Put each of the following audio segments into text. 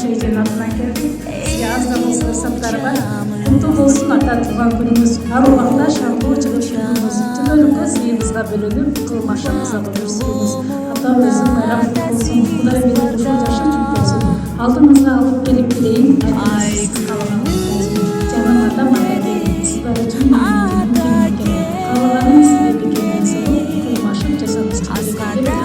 Çayıcı'nın adına geldik. Sizge az da bolsa ısapları var. Kutlu bolsun ata tuğan günümüz. Her vakta şarkıcılık günümüz. Tümölükü sıyımızda bölünüp kılmaşamıza bulursunuz. Hatta özüm bayram olsun. Kuday bir kuşu yaşın çok olsun. Altınızda alıp gelip gideyim. Hepiniz kalanımız. Canım ata bana gelin. Sizler için kalanın size bir gelmesi bu. Kılmaşım cesanız çıkıyor.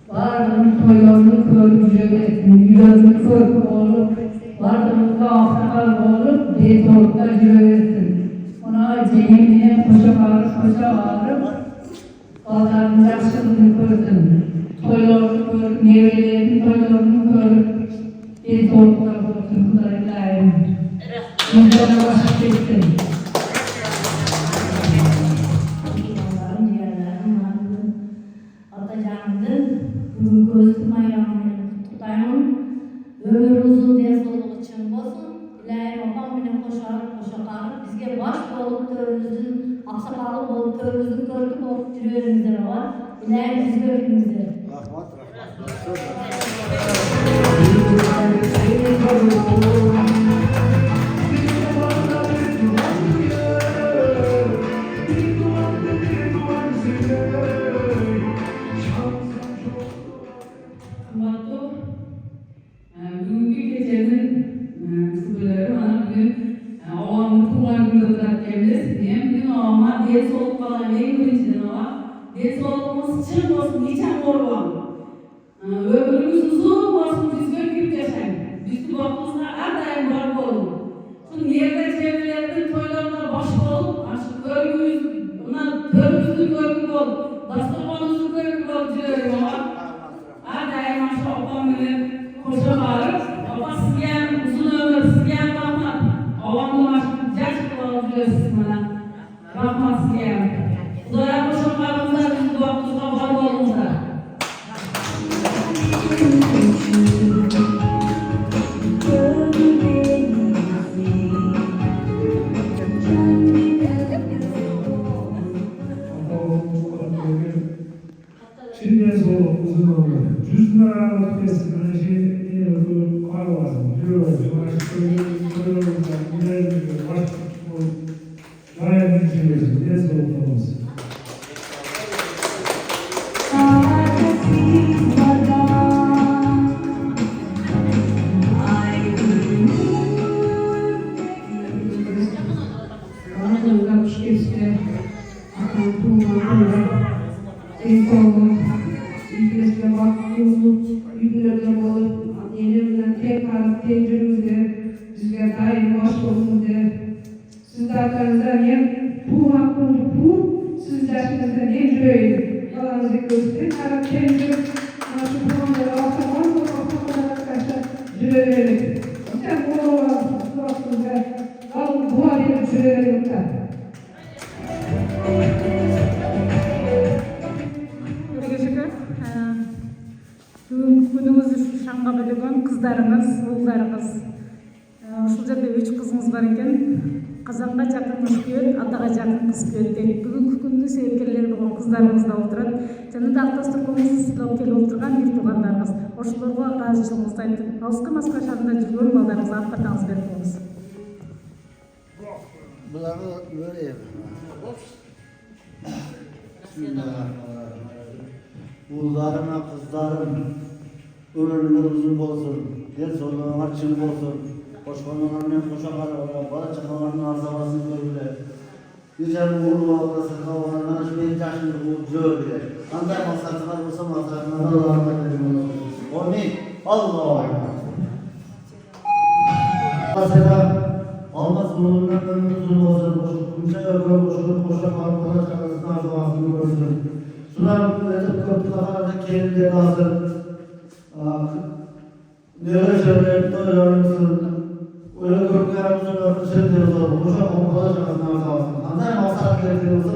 Vardım toylarını körücü ettim, yüzünü körkü olup, vardım kafakal olup, deytorukta cüve ettim. Ona cehennine koşa bağırıp, Allah'ın yaşlılığını gördüm. Toylarını körüp, nevelerin toylarını körüp, deytorukta gördüm, kudarıyla yüzüne başlık ettim. Bugün gözüm ayağımı tutayım. Ömür uzun diye soluğu için olsun. İlahi babam bile koşar bizge baş olup törümüzün, aksakalı olup törümüzün körkü olup yürüyelimizler var. İlahi biz görümüzler. Bugünkü gecenin kızları bana bugün ovamın kullanımında geliriz diye bugün ovama diye soğuk falan neyin içinden ova diye soğuğumuz çın olsun niçen korban ömrümüz uzun olsun biz görüp yaşayın biz bu bakımızda her daim var olun şu yerde çevrelerinde toylarında baş olup aşık örgümüz ona körümüzün görgü ol bastırmanızın görgü ol diyorum ama her daim aşağı opam bile koşa bağırıp, ama sizgen uzun ömür, sizgen rahmat. Avamlı aşkı yaş kullanılıyor siz bana. Rahmat sizgen. Uzaya koşa bağırımda, biz duamızda var olumda. Şimdiye sonra uzun oldu. Cüzdan aralık kesin. Hani bu kar var. Diyor. Gayet düşünüyorsun. Niye soğuklamaz? Sizlerden bu hakkında bu sizlerden en cüreyi kalanızı gösterin. Her kendi nasıl konuları altamam da ortamda arkadaşlar cüreleri. Sen bu hakkında alın bu halde cüreleri yoklar. Bugün günümüz şanға bölеген kızlarımız, oğullarımız. Ушул жерде 3 кызыңыз бар экен. Казанга жакын кыз күйөт, атага жакын кыз күйөт дейт. Бүгүнкү күндүн себепкерлери болгон кыздарыбыз да отурат. Жана да автостопкомузду сыйлап келип отурган бир туугандарыбыз. Ошолорго ыраазычылыгыбызды айтып, алыскы Москва шаарында жүргөн балдарыбызга ат батаңыз берип коебуз. Bularga vereyim. Oğullarıma, kızlarım, ömürler uzun olsun, gel sonuna açın olsun. Koşkanlarından koşakarı olarak, bana çakalarının arzalasını görüle. Geçen uğurlu ağırası kavalarından şu benim yaşımda bu görüle. Anday masaklar olsa masaklar Allah'a emanet olun. Amin. Allah'a emanet. Mesela almaz bulunduğundan ömür uzun olsun. Kimse ömür koşakarı bana çakalarının arzalasını görsün. Sunar edip köprülerinde kendine hazır. Nere şöyle doyuyorsun. Öyle köprülerimizin örtüsü diyorlar. Boşa kompola çakasına sağ olsun. Anlar masal gerekiyoruz.